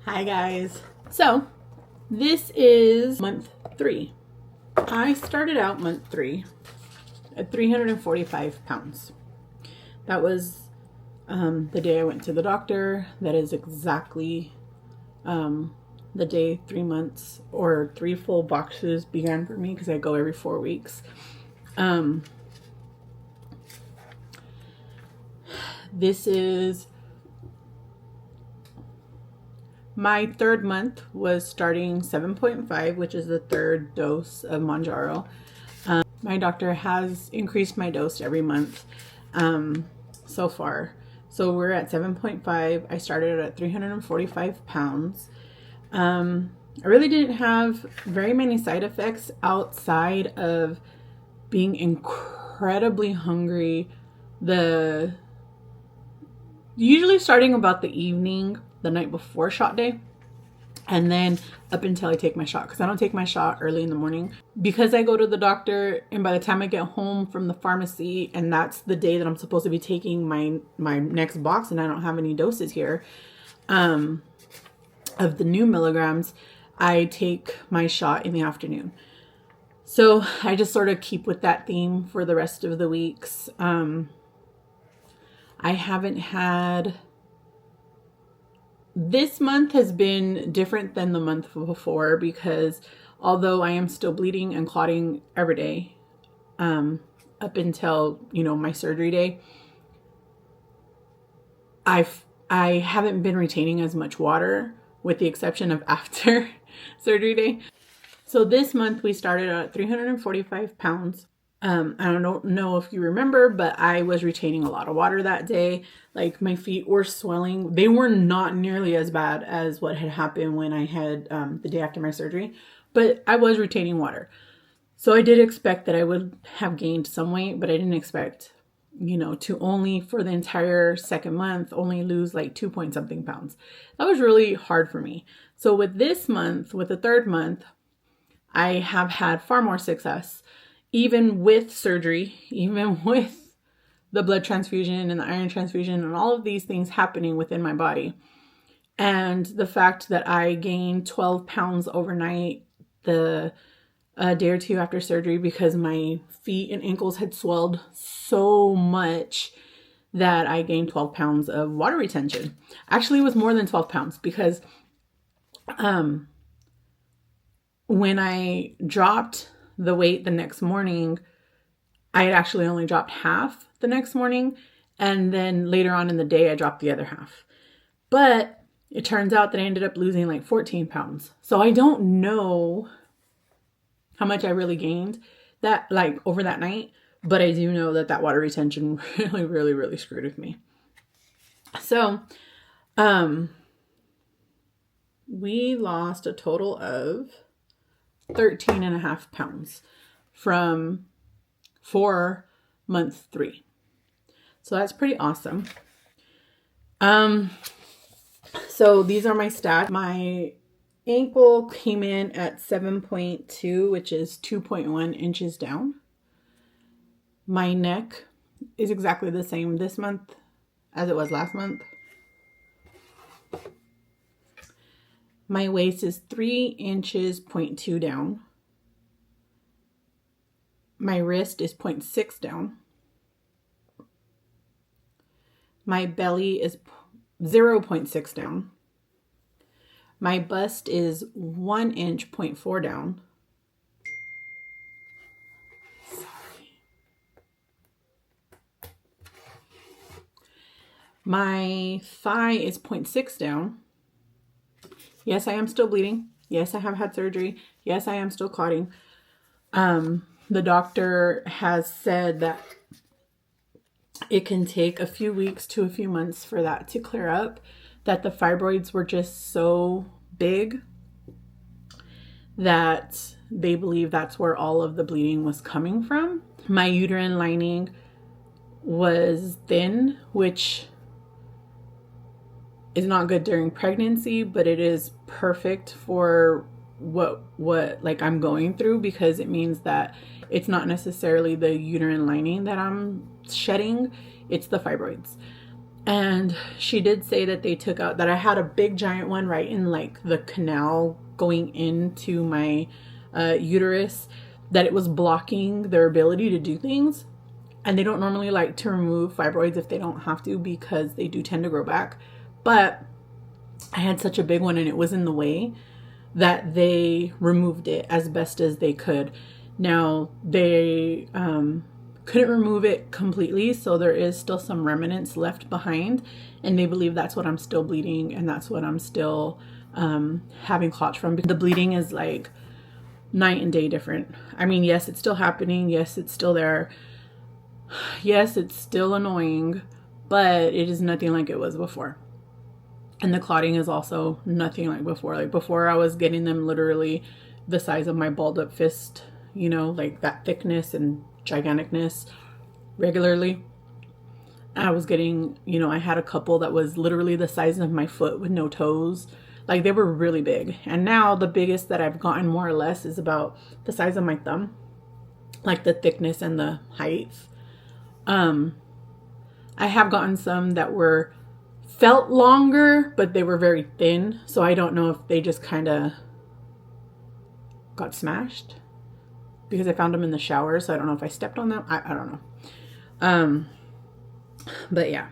Hi guys. So this is month 3. I started out month 3 at 345 pounds. That was the day I went to the doctor. That is exactly the day 3 months or 3 full boxes began for me, because I go every 4 weeks. This is my 3rd month, was starting 7.5, which is the 3rd dose of Mounjaro. My doctor has increased my dose every month so far. So we're at 7.5. I started at 345 pounds. I really didn't have very many side effects outside of being incredibly hungry. Usually starting about the evening, the night before shot day, and then up until I take my shot, because I don't take my shot early in the morning because I go to the doctor, and by the time I get home from the pharmacy, and that's the day that I'm supposed to be taking my next box, and I don't have any doses here of the new milligrams, I take my shot in the afternoon. So I just sort of keep with that theme for the rest of the weeks. I haven't had... This month has been different than the month before, because although I am still bleeding and clotting every day, up until, my surgery day, I haven't been retaining as much water, with the exception of after surgery day. So this month we started at 345 pounds. I don't know if you remember, but I was retaining a lot of water that day. Like, my feet were swelling. They were not nearly as bad as what had happened when I had the day after my surgery, but I was retaining water. So I did expect that I would have gained some weight, but I didn't expect, to only, for the entire 2nd month, only lose like 2 point something pounds. That was really hard for me. So with this month, with the 3rd month, I have had far more success. Even with surgery, even with the blood transfusion and the iron transfusion and all of these things happening within my body. And the fact that I gained 12 pounds overnight the day or two after surgery, because my feet and ankles had swelled so much that I gained 12 pounds of water retention. Actually, it was more than 12 pounds, because when I dropped the weight the next morning, I had actually only dropped half the next morning, and then later on in the day I dropped the other half. But it turns out that I ended up losing like 14 pounds. So I don't know how much I really gained that, like, over that night, but I do know that water retention really screwed with me. So we lost a total of 13.5 pounds for month 3. So that's pretty awesome. So these are my stats. My ankle came in at 7.2, which is 2.1 inches down. My neck is exactly the same this month as it was last month. My waist is 3 inches, 0.2 down. My wrist is 0.6 down. My belly is 0.6 down. My bust is 1 inch, 0.4 down. Sorry. My thigh is 0.6 down. Yes, I am still bleeding. Yes, I have had surgery. Yes, I am still clotting. The doctor has said that it can take a few weeks to a few months for that to clear up, that the fibroids were just so big that they believe that's where all of the bleeding was coming from. My uterine lining was thin, which is not good during pregnancy, but it is perfect for what like I'm going through, because it means that it's not necessarily the uterine lining that I'm shedding, it's the fibroids. And she did say that they took out, that I had a big giant one right in like the canal going into my uterus, that it was blocking their ability to do things. And they don't normally like to remove fibroids if they don't have to, because they do tend to grow back. But I had such a big one and it was in the way that they removed it as best as they could. Now, they couldn't remove it completely, so there is still some remnants left behind, and they believe that's what I'm still bleeding, and that's what I'm still having clots from. The bleeding is like night and day different. I mean, yes, it's still happening. Yes, it's still there. Yes, it's still annoying, but it is nothing like it was before. And the clotting is also nothing like before. Like before, I was getting them literally the size of my balled up fist, you know, like that thickness and giganticness regularly. I was getting, you know, I had a couple that was literally the size of my foot with no toes. Like they were really big. And now the biggest that I've gotten more or less is about the size of my thumb, like the thickness and the height. I have gotten some that felt longer, but they were very thin. So I don't know if they just kind of got smashed, because I found them in the shower. So I don't know if I stepped on them. I don't know. But yeah.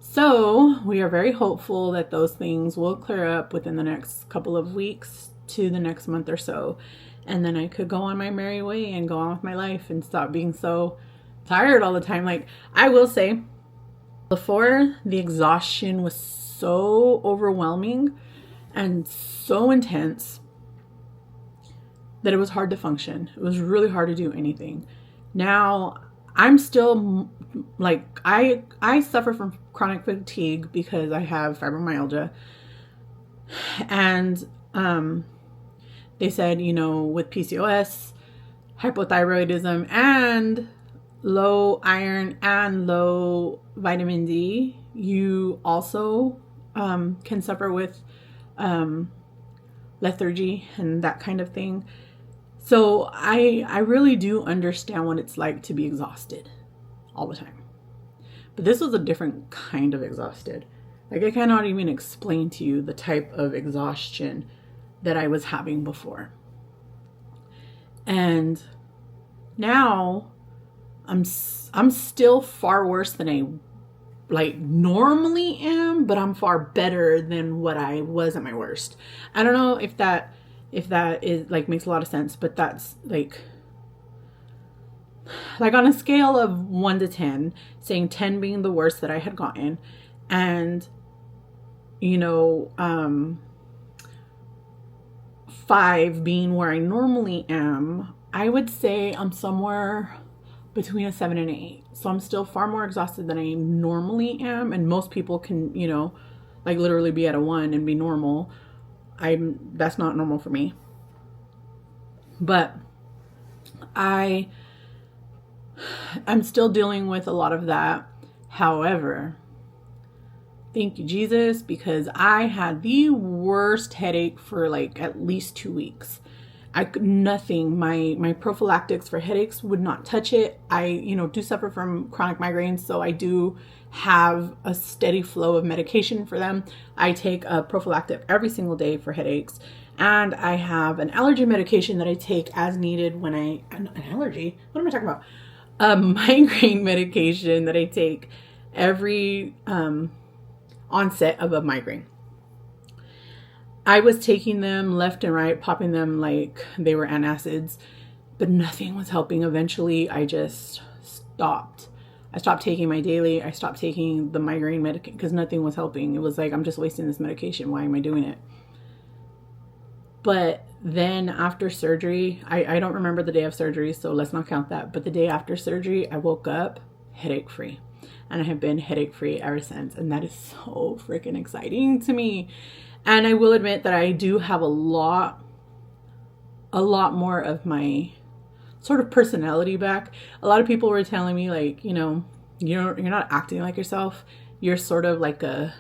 So we are very hopeful that those things will clear up within the next couple of weeks to the next month or so. And then I could go on my merry way and go on with my life and stop being so tired all the time. Like, I will say, before, the exhaustion was so overwhelming and so intense that it was hard to function. It was really hard to do anything. Now, I'm still like, I suffer from chronic fatigue because I have fibromyalgia. And they said, you know, with PCOS, hypothyroidism, and low iron and low vitamin D, you also can suffer with lethargy and that kind of thing. So I really do understand what it's like to be exhausted all the time. But this was a different kind of exhausted. Like, I cannot even explain to you the type of exhaustion that I was having before. And now I'm still far worse than I like normally am, but I'm far better than what I was at my worst. I don't know if that is like makes a lot of sense, but that's like on a scale of 1 to 10, saying 10 being the worst that I had gotten, and you know, 5 being where I normally am, I would say I'm somewhere between a 7 and an 8. So I'm still far more exhausted than I normally am. And most people can, you know, like literally be at a 1 and be normal. That's not normal for me. But I'm still dealing with a lot of that. However, thank you, Jesus, because I had the worst headache for like at least 2 weeks. Nothing. My prophylactics for headaches would not touch it. I, you know, do suffer from chronic migraines, so I do have a steady flow of medication for them. I take a prophylactic every single day for headaches, and I have an allergy medication that I take as needed when an allergy? What am I talking about? A migraine medication that I take every onset of a migraine. I was taking them left and right, popping them like they were antacids, but nothing was helping. Eventually, I just stopped. I stopped taking my daily. I stopped taking the migraine medication because nothing was helping. It was like, I'm just wasting this medication. Why am I doing it? But then after surgery, I don't remember the day of surgery, so let's not count that. But the day after surgery, I woke up headache free. And I have been headache free ever since. And that is so freaking exciting to me. And I will admit that I do have a lot more of my sort of personality back. A lot of people were telling me, like, you know, you're not acting like yourself. You're sort of like a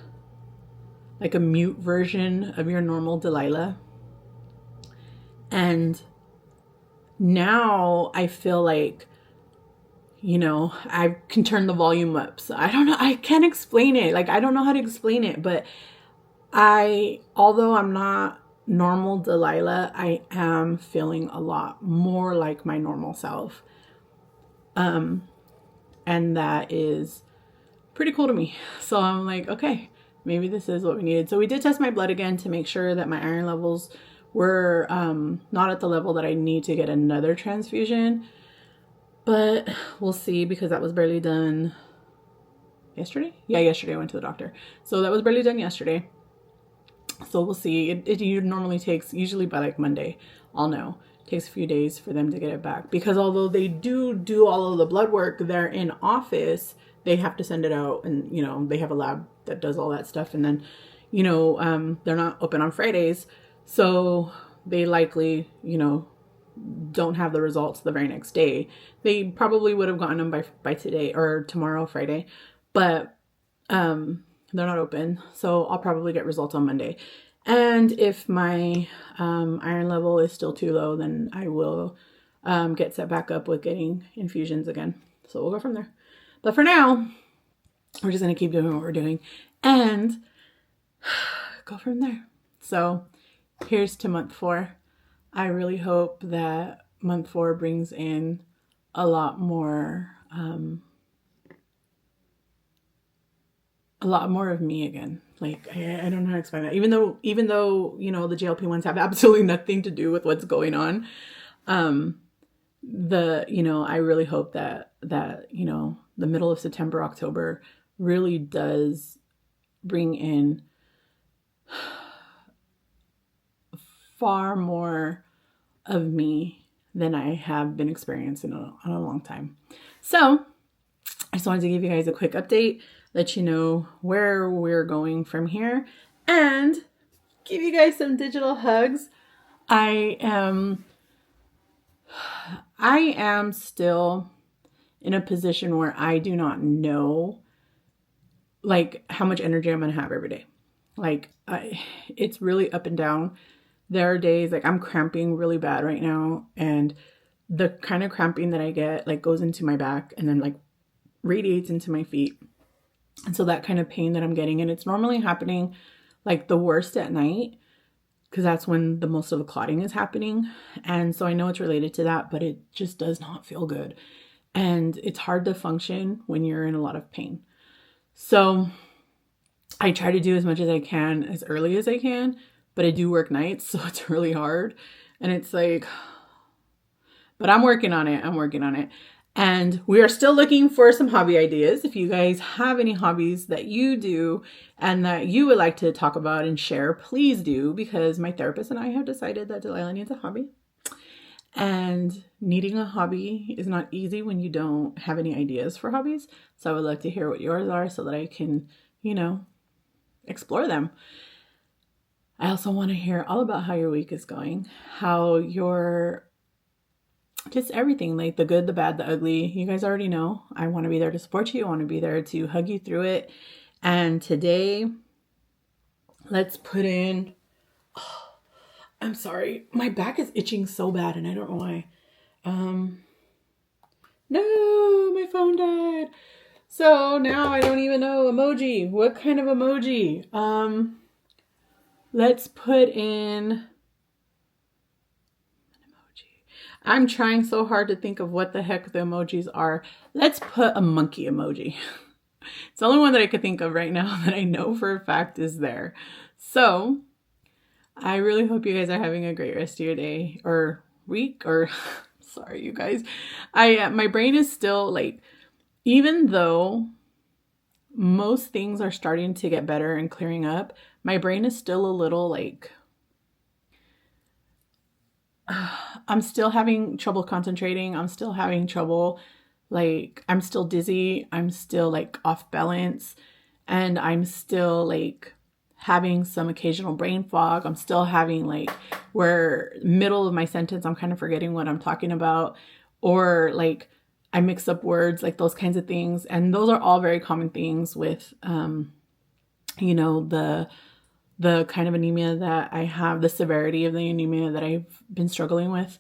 mute version of your normal Delilah. And now I feel like, you know, I can turn the volume up. So I don't know. I can't explain it. Like, I don't know how to explain it, but although I'm not normal Delilah, I am feeling a lot more like my normal self. And that is pretty cool to me. So I'm like, okay, maybe this is what we needed. So we did test my blood again to make sure that my iron levels were not at the level that I need to get another transfusion. But we'll see, because that was barely done yesterday. Yeah, yesterday I went to the doctor. So that was barely done yesterday. So we'll see. It normally takes, usually by like Monday, I'll know. It takes a few days for them to get it back. Because although they do all of the blood work, they're in office, they have to send it out, and, you know, they have a lab that does all that stuff. And then, you know, they're not open on Fridays. So they likely, you know, don't have the results the very next day. They probably would have gotten them by today or tomorrow, Friday, but they're not open. So I'll probably get results on Monday. And if my iron level is still too low, then I will get set back up with getting infusions again. So we'll go from there. But for now, we're just going to keep doing what we're doing and go from there. So here's to month 4. I really hope that month 4 brings in a lot more of me again. Like, I don't know how to explain that. Even though, you know, the GLP-1s have absolutely nothing to do with what's going on. You know, I really hope that, you know, the middle of September, October really does bring in far more of me than I have been experiencing in a long time. So I just wanted to give you guys a quick update, let you know where we're going from here, and give you guys some digital hugs. I am still in a position where I do not know, like, how much energy I'm going to have every day. Like, it's really up and down. There are days, like, I'm cramping really bad right now, and the kind of cramping that I get, like, goes into my back and then, like, radiates into my feet. And so that kind of pain that I'm getting, and it's normally happening, like, the worst at night, because that's when the most of the clotting is happening. And so I know it's related to that, but it just does not feel good. And it's hard to function when you're in a lot of pain. So I try to do as much as I can as early as I can, but I do work nights, so it's really hard. And it's like, but I'm working on it. And we are still looking for some hobby ideas. If you guys have any hobbies that you do and that you would like to talk about and share, please do, because my therapist and I have decided that Delilah needs a hobby. And needing a hobby is not easy when you don't have any ideas for hobbies. So I would love to hear what yours are so that I can, you know, explore them. I also want to hear all about how your week is going, how your, just everything, like the good, the bad, the ugly. You guys already know. I want to be there to support you. I want to be there to hug you through it. And today, let's put in, I'm sorry, my back is itching so bad and I don't know why. No, my phone died. So now I don't even know emoji. What kind of emoji? Let's put in an emoji. I'm trying so hard to think of what the heck the emojis are. Let's put a monkey emoji. It's the only one that I could think of right now that I know for a fact is there. So I really hope you guys are having a great rest of your day or week, or sorry, you guys. My brain is still like, even though most things are starting to get better and clearing up, my brain is still a little like, I'm still having trouble concentrating. I'm still having trouble, like, I'm still dizzy. I'm still like off balance, and I'm still like having some occasional brain fog. I'm still having like where middle of my sentence, I'm kind of forgetting what I'm talking about, or like I mix up words, like those kinds of things. And those are all very common things with, you know, the kind of anemia that I have, the severity of the anemia that I've been struggling with.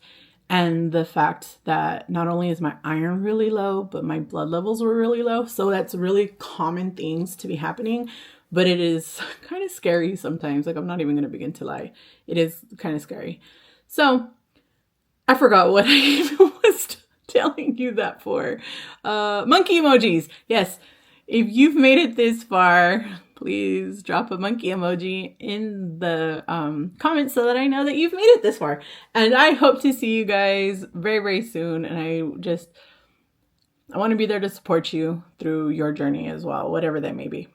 and the fact that not only is my iron really low, but my blood levels were really low. So that's really common things to be happening, but it is kind of scary sometimes. Like, I'm not even going to begin to lie. It is kind of scary. So I forgot what I even was telling you that for. Monkey emojis. Yes. If you've made it this far, please drop a monkey emoji in the comments so that I know that you've made it this far. And I hope to see you guys very, very soon. And I want to be there to support you through your journey as well, whatever that may be.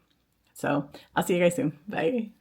So I'll see you guys soon. Bye.